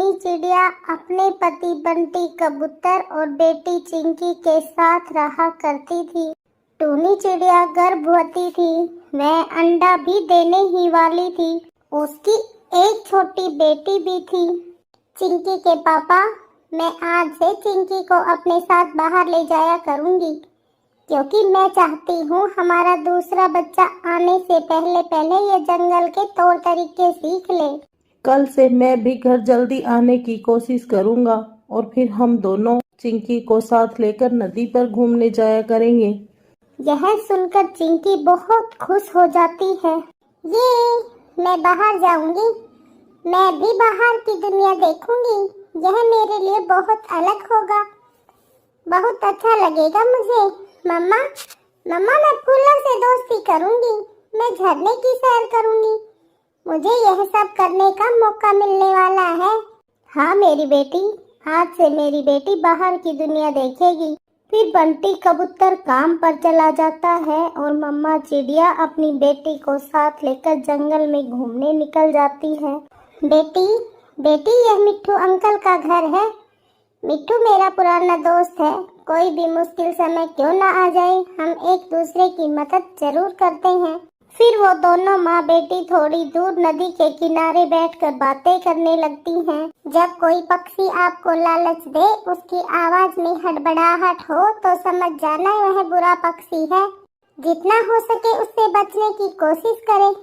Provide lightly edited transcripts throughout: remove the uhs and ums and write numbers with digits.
टूनी चिड़िया अपने पति बंटी कबूतर और बेटी चिंकी के साथ रहा करती थी। टूनी चिड़िया गर्भवती थी, वह अंडा भी देने ही वाली थी। उसकी एक छोटी बेटी भी थी। चिंकी के पापा, मैं आज से चिंकी को अपने साथ बाहर ले जाया करूंगी, क्योंकि मैं चाहती हूँ हमारा दूसरा बच्चा आने से पहले पहले ये जंगल के तौर तरीके सीख ले। कल से मैं भी घर जल्दी आने की कोशिश करूंगा और फिर हम दोनों चिंकी को साथ लेकर नदी पर घूमने जाया करेंगे। यह सुनकर चिंकी बहुत खुश हो जाती है। ये मैं बाहर जाऊंगी, मैं भी बाहर की दुनिया देखूंगी। यह मेरे लिए बहुत अलग होगा, बहुत अच्छा लगेगा मुझे। मम्मा, मैं फूलों से दोस्ती करूंगी, मैं झरने की सैर करूंगी। मुझे यह सब करने का मौका मिलने वाला है। हाँ मेरी बेटी, आज से मेरी बेटी बाहर की दुनिया देखेगी। फिर बंटी कबूतर काम पर चला जाता है और मम्मा चिड़िया अपनी बेटी को साथ लेकर जंगल में घूमने निकल जाती है। बेटी यह मिट्ठू अंकल का घर है। मिट्ठू मेरा पुराना दोस्त है। कोई भी मुश्किल समय क्यों ना आ जाए, हम एक दूसरे की मदद जरूर करते हैं। फिर वो दोनों माँ बेटी थोड़ी दूर नदी के किनारे बैठकर बातें करने लगती हैं। जब कोई पक्षी आपको लालच दे, उसकी आवाज में हड़बड़ाहट हो, तो समझ जाना वह बुरा पक्षी है। जितना हो सके उससे बचने की कोशिश करें।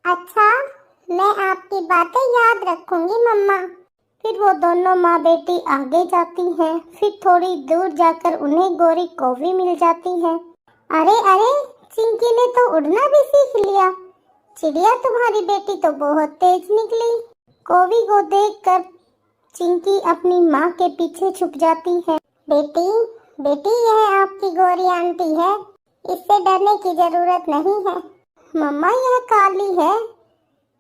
अच्छा, मैं आपकी बातें याद रखूंगी मम्मा। फिर वो दोनों माँ बेटी आगे जाती हैं। फिर थोड़ी दूर जाकर उन्हें गोरी कौवी मिल जाती है। अरे, चिंकी ने तो उड़ना भी सीख लिया। चिड़िया, तुम्हारी बेटी तो बहुत तेज निकली। कौवी को देखकर चिंकी अपनी माँ के पीछे छुप जाती है। बेटी यह आपकी गोरी आंटी है, इससे डरने की जरूरत नहीं है। मम्मा, यह काली है।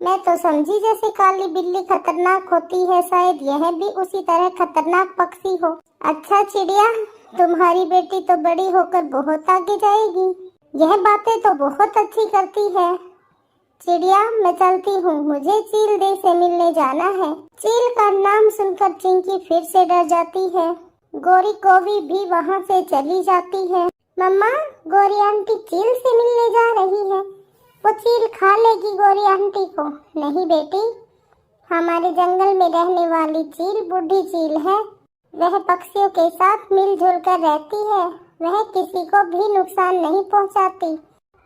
मैं तो समझी जैसे काली बिल्ली खतरनाक होती है, शायद यह भी उसी तरह खतरनाक पक्षी हो। अच्छा चिड़िया, तुम्हारी बेटी तो बड़ी होकर बहुत आगे जाएगी। यह बातें तो बहुत अच्छी करती है। चिड़िया, मैं चलती हूँ, मुझे चील देश से मिलने जाना है। चील का नाम सुनकर चिंकी फिर से डर जाती है। गोरी कौवी भी वहाँ से चली जाती है। मम्मा, गोरी आंटी चील से मिलने जा रही है। वो चील खा लेगी गोरी आंटी को। नहीं बेटी, हमारे जंगल में रहने वाली चील बूढ़ी चील है। वह पक्षियों के साथ मिलजुल कर रहती है। वह किसी को भी नुकसान नहीं पहुंचाती।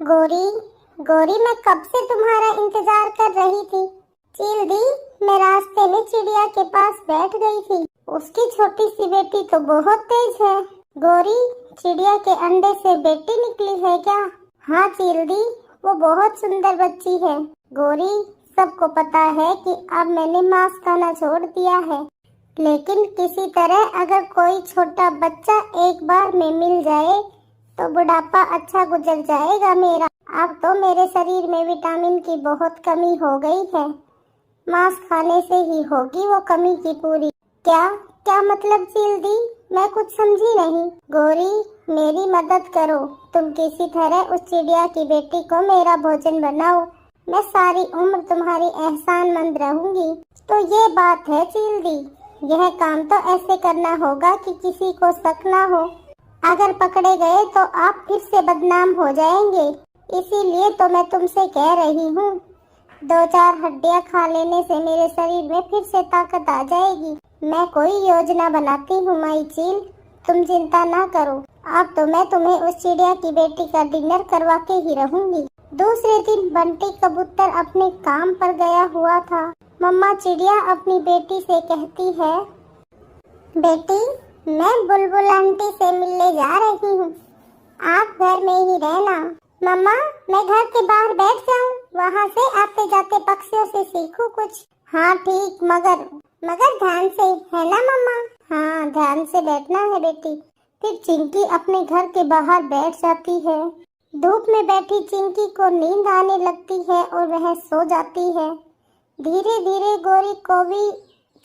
गोरी, मैं कब से तुम्हारा इंतजार कर रही थी। चील दी, मैं रास्ते में चिड़िया के पास बैठ गई थी। उसकी छोटी सी बेटी तो बहुत तेज है। गोरी, चिड़िया के अंडे से बेटी निकली है क्या? हाँ चील दी, वो बहुत सुंदर बच्ची है। गोरी, सबको पता है कि अब मैंने मांस खाना छोड़ दिया है, लेकिन किसी तरह अगर कोई छोटा बच्चा एक बार में मिल जाए तो बुढ़ापा अच्छा गुजर जाएगा मेरा। अब तो मेरे शरीर में विटामिन की बहुत कमी हो गई है। मांस खाने से ही होगी वो कमी की पूरी। क्या मतलब चील दी? मैं कुछ समझी नहीं। गोरी, मेरी मदद करो। तुम किसी तरह उस चिड़िया की बेटी को मेरा भोजन बनाओ। मैं सारी उम्र तुम्हारी एहसानमंद रहूंगी। तो ये बात है चील दी, यह काम तो ऐसे करना होगा कि किसी को शक ना हो। अगर पकड़े गए तो आप फिर से बदनाम हो जाएंगे। इसीलिए तो मैं तुमसे कह रही हूँ, 2-4 हड्डियाँ खा लेने से मेरे शरीर में फिर से ताकत आ जाएगी। मैं कोई योजना बनाती हूँ माई चील, तुम चिंता ना करो। अब तो मैं तुम्हें उस चिड़िया की बेटी का डिनर करवा के ही रहूंगी। दूसरे दिन बंटी कबूतर अपने काम पर गया हुआ था। मम्मा चिड़िया अपनी बेटी से कहती है, बेटी, मैं बुलबुल आंटी से मिलने जा रही हूँ, आप घर में ही रहना। मम्मा, मैं घर के बाहर बैठ जाऊँ, वहाँ से आते जाते पक्षियों से सीखूं कुछ। हाँ ठीक, मगर ध्यान से, है ना मम्मा? हाँ, ध्यान से बैठना है बेटी। फिर चिंकी अपने घर के बाहर बैठ जाती है। धूप में बैठी चिंकी को नींद आने लगती है और वह सो जाती है। धीरे धीरे गोरी कौवी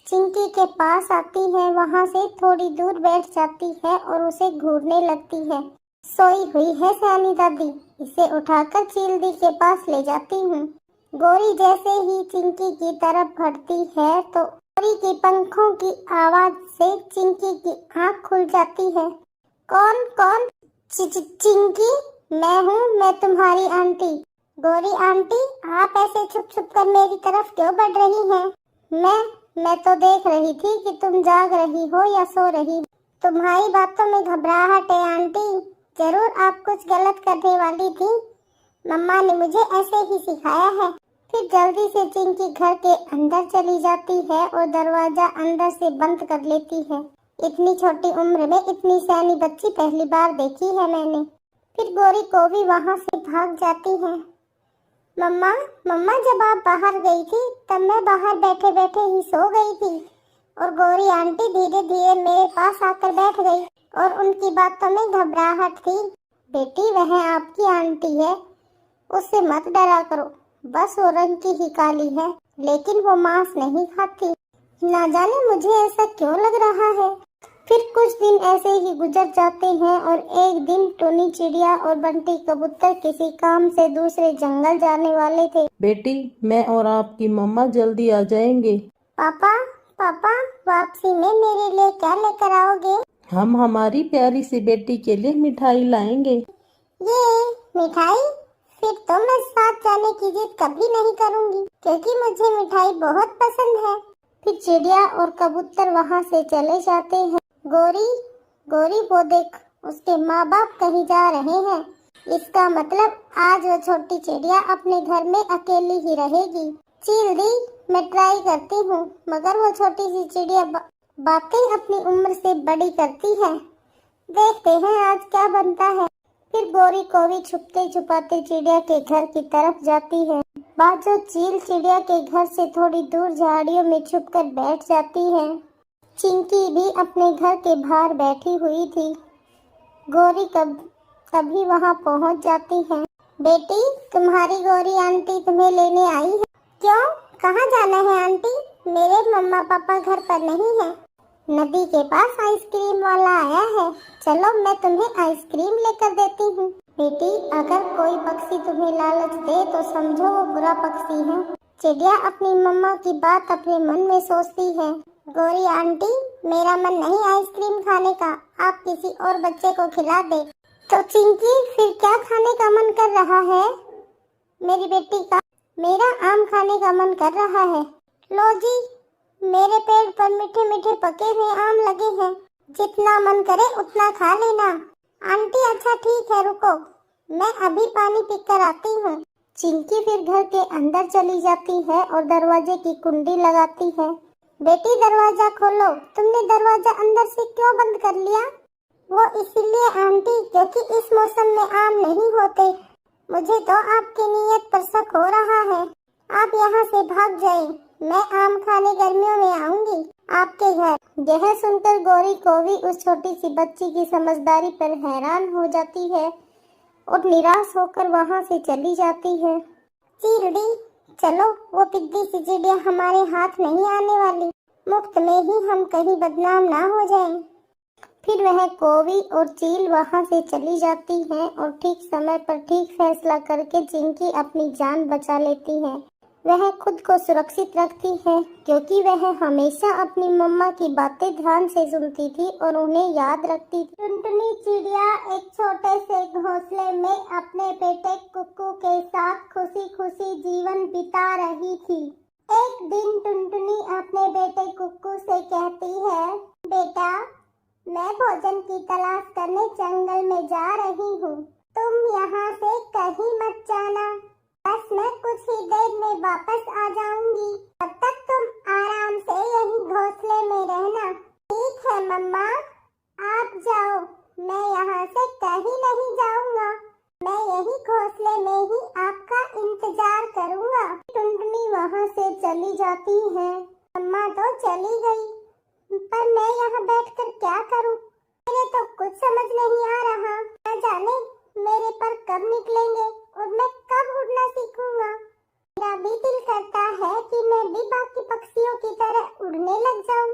चिंकी के पास आती है, वहाँ से थोड़ी दूर बैठ जाती है और उसे घूरने लगती है। सोई हुई है सयानी दादी, इसे उठाकर चील दी के पास ले जाती हूँ। गोरी जैसे ही चिंकी की तरफ बढ़ती है तो गोरी की पंखों की आवाज से चिंकी की आंख खुल जाती है। कौन कौन? चिंकी, मैं तुम्हारी आंटी। गोरी आंटी, आप ऐसे छुप छुप कर मेरी तरफ क्यों बढ़ रही हैं? मैं तो देख रही थी कि तुम जाग रही हो या सो रही। तुम्हारी बातों में घबराहट है आंटी। जरूर आप कुछ गलत करने वाली थी। मम्मा ने मुझे ऐसे ही सिखाया है। फिर जल्दी से चिंकी घर के अंदर चली जाती है और दरवाजा अंदर से बंद कर लेती है। इतनी छोटी उम्र में इतनी सयानी बच्ची पहली बार देखी है मैंने। फिर गोरी को भी वहाँ से भाग जाती है। मम्मा जब आप बाहर गई थी तब मैं बाहर बैठे बैठे ही सो गई थी और गोरी आंटी धीरे धीरे मेरे पास आकर बैठ गई और उनकी बातों में घबराहट थी। बेटी, वह आपकी आंटी है, उससे मत डरा करो। बस वो रंग की ही काली है, लेकिन वो मांस नहीं खाती। ना जाने मुझे ऐसा क्यों लग रहा है। फिर कुछ दिन ऐसे ही गुजर जाते हैं और एक दिन टुनी चिड़िया और बंटी कबूतर किसी काम से दूसरे जंगल जाने वाले थे। बेटी, मैं और आपकी मम्मा जल्दी आ जाएंगे। पापा, वापसी में मेरे लिए क्या लेकर आओगे? हम हमारी प्यारी सी बेटी के लिए मिठाई लाएंगे। ये मिठाई? फिर तो मैं साथ जाने की जिद कभी नहीं करूंगी, क्योंकि मुझे मिठाई बहुत पसंद है। फिर चिड़िया और कबूतर वहाँ से चले जाते हैं। गोरी वो देख, उसके माँ बाप कहीं जा रहे हैं। इसका मतलब आज वो छोटी चिड़िया अपने घर में अकेली ही रहेगी। चील दी, मैं ट्राई करती हूँ, मगर वो छोटी सी चिड़िया बातें अपनी उम्र से बड़ी करती है। देखते हैं आज क्या बनता है। फिर गोरी को भी छुपते छुपाते चिड़िया के घर की तरफ जाती है। बाजो चील चिड़िया के घर से थोड़ी दूर झाड़ियों में छुपकर बैठ जाती है। चिंकी भी अपने घर के बाहर बैठी हुई थी। गोरी तभी वहां पहुंच जाती है। बेटी, तुम्हारी गोरी आंटी तुम्हें लेने आई है। क्यों? कहाँ जाना है आंटी? मेरे मम्मा पापा घर पर नहीं है। नदी के पास आइसक्रीम वाला आया है। चलो मैं तुम्हें आइसक्रीम लेकर देती हूँ। बेटी, अगर कोई पक्षी तुम्हें लालच दे तो समझो वो बुरा पक्षी है। चिड़िया अपनी मम्मा की बात अपने मन में सोचती है। गोरी आंटी, मेरा मन नहीं आइसक्रीम खाने का, आप किसी और बच्चे को खिला दे। तो चिंकी, फिर क्या खाने का मन कर रहा है मेरी बेटी का? मेरा आम खाने का मन कर रहा है। लो जी, मेरे पेड़ पर मीठे मीठे पके हुए आम लगे हैं, जितना मन करे उतना खा लेना। आंटी, अच्छा ठीक है, रुको, मैं अभी पानी पीकर आती हूँ। चिंकी फिर घर के अंदर चली जाती है और दरवाजे की कुंडी लगाती है। बेटी, दरवाजा खोलो। तुमने दरवाजा अंदर से क्यों बंद कर लिया? वो इसीलिए आंटी, क्योंकि इस मौसम में आम नहीं होते। मुझे तो आपकी नीयत पर शक हो रहा है। आप यहाँ से भाग जाएं। मैं आम खाने गर्मियों में आऊंगी आपके घर। यह सुनकर गोरी को भी उस छोटी सी बच्ची की समझदारी पर हैरान हो जाती है और निराश होकर वहाँ से चली जाती है। चीरड़ी, चलो, वो पिद्दी सी चिड़िया हमारे हाथ नहीं आने वाली। मुफ्त में ही हम कहीं बदनाम ना हो जाएं। फिर वह कोवी और चील वहां से चली जाती हैं और ठीक समय पर ठीक फैसला करके चिंकी अपनी जान बचा लेती है। वह खुद को सुरक्षित रखती है क्योंकि वह हमेशा अपनी मम्मा की बातें ध्यान से सुनती थी और उन्हें याद रखती थी। टुनटुनी चिड़िया एक छोटे से घोंसले में अपने बेटे कुक्कू के साथ खुशी खुशी जीवन बिता रही थी। एक दिन टुनटुनी अपने बेटे कुक्कू से कहती है, बेटा, मैं भोजन की तलाश करने जंगल में जा रही हूँ। तुम यहाँ से कहीं मत जाना। बस मैं कुछ ही देर में वापस आ जाऊंगी। तब तक तुम आराम से यही घोंसले में रहना। ठीक है मम्मा, आप जाओ, मैं यहाँ से कहीं नहीं जाऊंगा। मैं यही घोंसले में ही आपका इंतजार करूंगा। टुनटुनी वहाँ से चली जाती है। मम्मा तो चली गई, पर मैं यहाँ बैठकर क्या करूं? मेरे तो कुछ समझ नहीं आ रहा। न जाने मेरे पर कब निकलेंगे और मैं कब उड़ना सीखूंगा। मेरा भी दिल करता है कि मैं भी बाकी पक्षियों की तरह उड़ने लग जाऊं।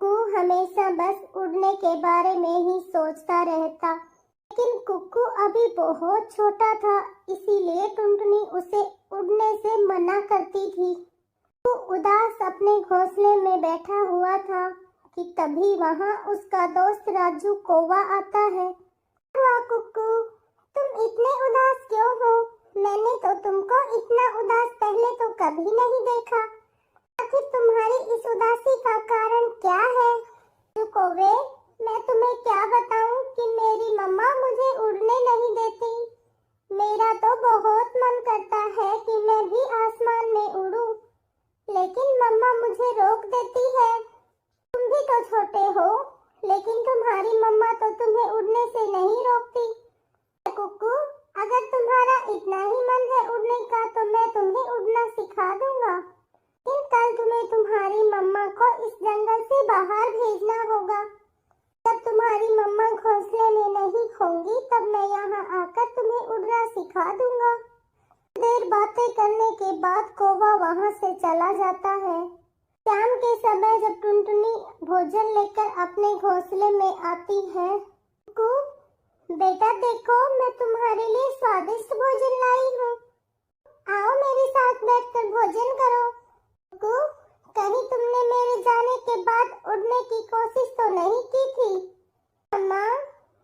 कुक्कू हमेशा बस उड़ने के बारे में ही सोचता रहता, लेकिन कुक्कू अभी बहुत छोटा था, इसीलिए टुनटुनी उसे उड़ने से मना करती थी। वो उदास अपने घोंसले में बैठा हुआ था कि तभी वहां उसका दोस्त राजू कौवा आता है। हुआ कुक्कू, तुम इतने उदास क्यों हो? मैंने तो तुमको इतना उदास पहले तो कभी नहीं देखा। आखिर तुम्हारी इस उदासी का कारण क्या है? राजू कौवे, मैं तुम्हें क्या बताऊं कि मेरी मम्मा मुझे उड़ने नहीं देती। मेरा तो बहुत मन करता है कि मैं भी आसमान में उड़ूं, लेकिन मम्मा मुझे रोक देती है। तुम भी तो छोटे हो, लेकिन तुम्हारी मम्मा तो तुम्हें उड़ने से नहीं रोकती। कुक्कू, अगर तुम्हारा इतना ही मन है उड़ने का तो मैं तुम्हें उड़ना सिखा दूंगा। लेकिन कल तुम्हें तुम्हारी मम्मा को इस जंगल से बाहर भेजना होगा। जब तुम्हारी मम्मा घोंसले में नहीं होंगी तब मैं यहाँ आकर तुम्हें उड़ना सिखा दूंगा। देर बातें करने के बाद कौवा वहाँ से चला जाता है। शाम के समय जब टुनटुनी भोजन लेकर अपने घोंसले में आती है, बेटा देखो, मैं तुम्हारे लिए स्वादिष्ट भोजन लाई हूँ। आओ मेरे साथ बैठकर भोजन करो। कहीं तुमने मेरे जाने के बाद उड़ने की कोशिश तो नहीं की थी? अम्मा,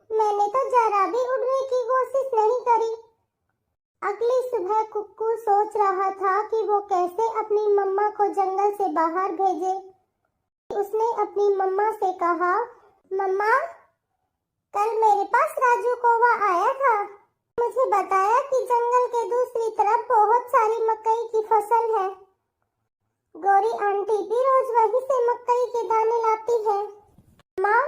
मैंने तो जरा भी उड़ने की कोशिश नहीं करी। अगली सुबह कुक्कू सोच रहा था कि वो कैसे अपनी मम्मा को जंगल से बाहर भेजे। उसने अपनी मम्मा से कहा, मम्मा, कल मेरे पास राजू कौवा आया था। मुझे बताया कि जंगल के दूसरी तरफ बहुत सारी मकई की फसल है। गौरी आंटी भी रोज वहीं से मकई के दाने लाती है। माँ,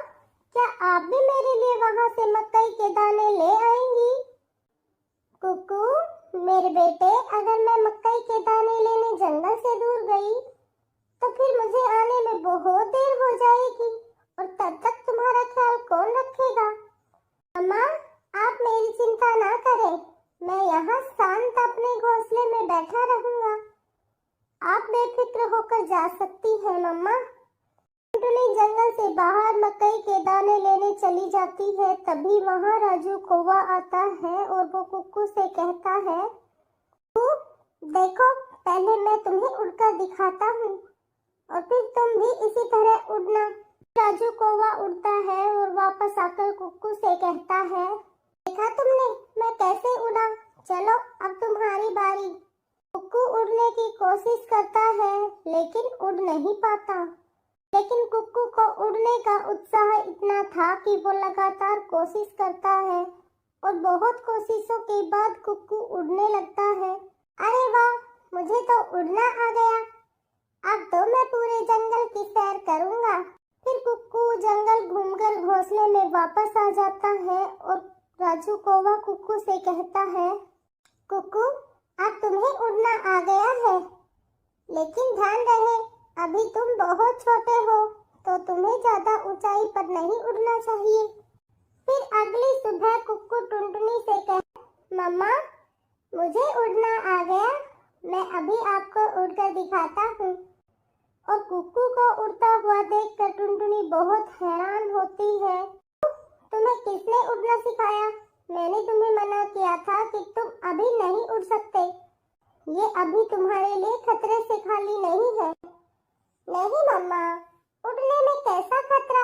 क्या आप भी मेरे लिए वहाँ से मकई के दाने ले आएंगी? कुकू, मेरे बेटे, अगर मैं मकई के दाने लेने जंगल से दूर गई तो फिर मुझे आने में बहुत देर हो जाएगी और तब तक तुम्हारा ख्याल कौन रखेगा? अम्मा, आप मेरी चिंता ना करें, मैं यहाँ शांत अपने घोंसले में बैठा रहूंगा। आप बेफिक्र होकर जा सकती हैं मम्मा। टुनटुनी जंगल से बाहर मकई के दाने लेने चली जाती है। तभी वहाँ राजू कौवा आता है और वो कुक्कू से कहता है, देखो, पहले मैं तुम्हें उड़कर दिखाता हूँ और फिर तुम भी इसी तरह उड़ना। राजू कौवा उड़ता है और वापस आकर कुक्कू से कहता है, देखा तुमने मैं कैसे उड़ा? चलो अब तुम्हारी बारी। कुक्कू उड़ने की कोशिश करता है लेकिन उड़ नहीं पाता। लेकिन कुक्कू को उड़ने का उत्साह इतना था कि वो लगातार कोशिश करता है और बहुत कोशिशों के बाद कुक्कू उड़ने लगता है। अरे वाह, मुझे तो उड़ना आ गया। अब तो मैं पूरे जंगल की सैर करूंगा। फिर कुक्कू जंगल घूमकर घोंसले में वापस आ जाता है और राजू कौवा कुक्कू से कहता है, कुक्कू, अब तुम्हें उड़ना आ गया है, लेकिन ध्यान रहे, अभी तुम बहुत छोटे हो तो तुम्हें ज्यादा ऊंचाई पर नहीं उड़ना चाहिए। फिर अगली सुबह कुक्कू टुनटुनी से कहे, मम्मा, मुझे उड़ना आ गया, मैं अभी आपको उड़कर दिखाता हूँ। और कुक्कू को उड़ता हुआ देखकर टुनटुनी बहुत हैरान होती है। तुम्हें किसने उड़ना सिखाया? मैंने तुम्हें मना किया था कि तुम अभी नहीं उड़ सकते। ये अभी तुम्हारे लिए खतरे से खाली नहीं है। नहीं मम्मा, उड़ने में कैसा खतरा?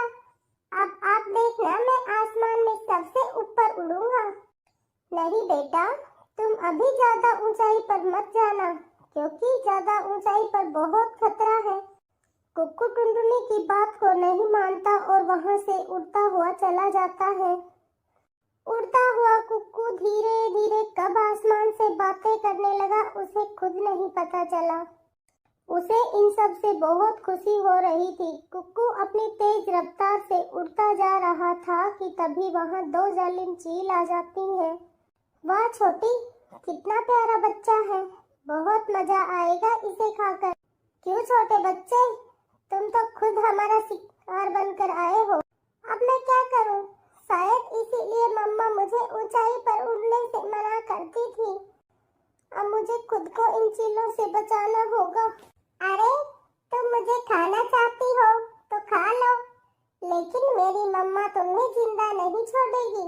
अब आप देखना, मैं आसमान में सबसे ऊपर उड़ूंगा। नहीं बेटा, तुम अभी ज्यादा ऊंचाई पर मत जाना, क्योंकि ज्यादा ऊंचाई पर बहुत खतरा है। कुक्कू टुनटुनी की बात को नहीं मानता और वहां से उड़ता हुआ चला जाता है। उड़ता हुआ कुक्कू धीरे धीरे कब आसमान से बातें करने लगा उसे खुद नहीं पता चला। उसे इन सब से बहुत खुशी हो रही थी। कुक्कू अपनी तेज रफ्तार से उड़ता जा रहा था कि तभी वहां दो जालिम चील आ जाती हैं। वाह छोटी, कितना प्यारा बच्चा है, बहुत मजा आएगा इसे खाकर। क्यों छोटे बच्चे, तुम तो खुद हमारा शिकार बनकर आए हो। अब मैं क्या करूं? शायद इसीलिए मम्मा मुझे ऊंचाई पर उड़ने से मना करती थी। अब मुझे खुद को इन चीलों से बचाना होगा। अरे, तुम मुझे खाना चाहती हो तो खा लो, लेकिन मेरी मम्मा तुम्हें जिंदा नहीं छोड़ेगी।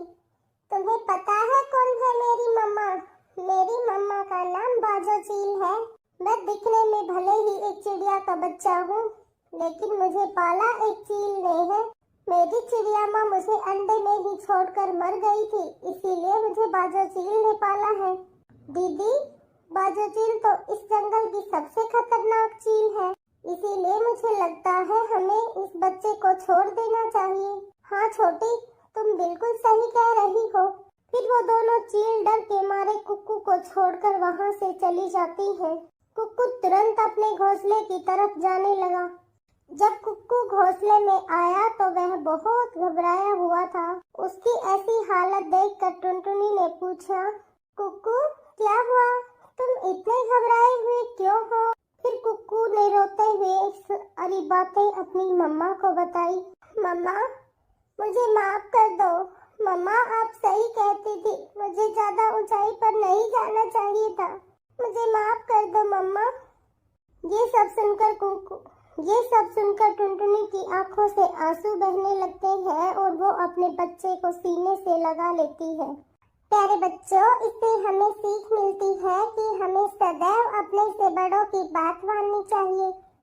तुम्हें पता है कौन है मेरी मम्मा? मेरी मम्मा का नाम बाजो चील है। मैं दिखने में भले ही एक चिड़िया का बच्चा हूँ, लेकिन मुझे पाला एक चील ने है। मेरी चिड़िया माँ मुझे अंडे में ही छोड़कर मर गई थी, इसीलिए मुझे बाजो चील ने पाला है। दीदी, बाजो चील तो इस जंगल की सबसे खतरनाक चील है, इसीलिए मुझे लगता है हमें इस बच्चे को छोड़ देना चाहिए। हाँ छोटी, तुम बिल्कुल सही कह रही हो। फिर वो दोनों चील डर के मारे कुक्कू को छोड़कर वहाँ से चली जाती है। कुक्कू तुरंत अपने घोंसले की तरफ जाने लगा। जब कुक्कू घोंसले में आया तो वह बहुत घबराया हुआ था। उसकी ऐसी हालत देखकर टुनटुनी ने पूछा, कुक्कू क्या हुआ, तुम इतने घबराए हुए क्यों हो? फिर कुक्कू ने रोते हुए सारी बातें अपनी मम्मा को बताई। मम्मा, मुझे माफ कर दो। मम्मा, आप सही कहती थी, मुझे ज्यादा ऊंचाई पर नहीं जाना चाहिए था। मुझे माफ कर दो मम्मा। ये सब सुनकर टुनटुनी की आंखों से आंसू बहने लगते हैं और वो अपने बच्चे को सीने से लगा लेती है। प्यारे बच्चों, इससे हमें सीख मिलती है कि हमें सदैव अपने से बड़ों की बात माननी चाहिए।